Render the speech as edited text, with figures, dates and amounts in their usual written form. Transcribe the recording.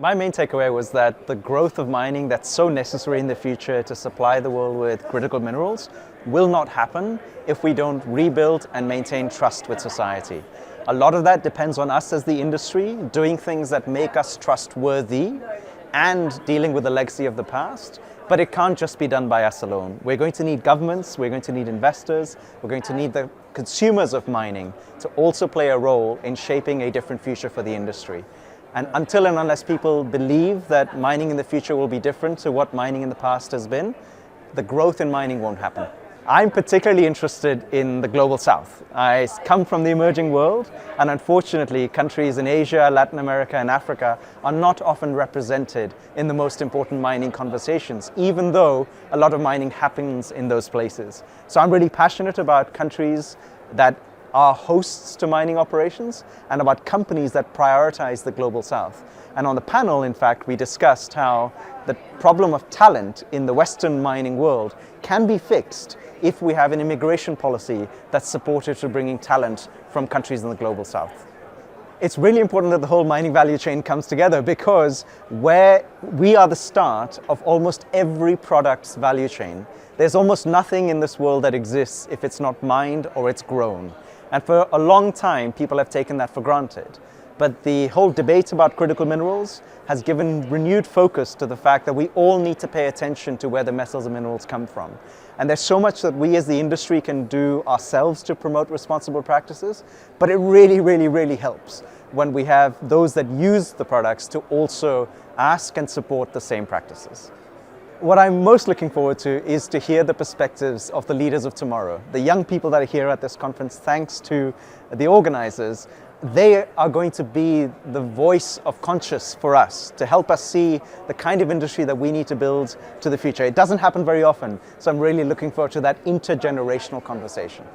My main takeaway was that the growth of mining that's so necessary in the future to supply the world with critical minerals will not happen if we don't rebuild and maintain trust with society. A lot of that depends on us as the industry, doing things that make us trustworthy and dealing with the legacy of the past. But it can't just be done by us alone. We're going to need governments, we're going to need investors, we're going to need the consumers of mining to also play a role in shaping a different future for the industry. And until and unless people believe that mining in the future will be different to what mining in the past has been, the growth in mining won't happen. I'm particularly interested in the global south. I come from the emerging world, and unfortunately countries in Asia, Latin America and Africa are not often represented in the most important mining conversations, even though a lot of mining happens in those places. So I'm really passionate about countries that are hosts to mining operations and about companies that prioritize the global south. And on the panel, in fact, we discussed how the problem of talent in the Western mining world can be fixed if we have an immigration policy that's supportive to bringing talent from countries in the global south. It's really important that the whole mining value chain comes together, because where we are the start of almost every product's value chain. There's almost nothing in this world that exists if it's not mined or it's grown. And for a long time, people have taken that for granted. But the whole debate about critical minerals has given renewed focus to the fact that we all need to pay attention to where the metals and minerals come from. And there's so much that we as the industry can do ourselves to promote responsible practices, but it really helps when we have those that use the products to also ask and support the same practices. What I'm most looking forward to is to hear the perspectives of the leaders of tomorrow. The young people that are here at this conference, thanks to the organizers, they are going to be the voice of conscience for us, to help us see the kind of industry that we need to build to the future. It doesn't happen very often, so I'm really looking forward to that intergenerational conversation.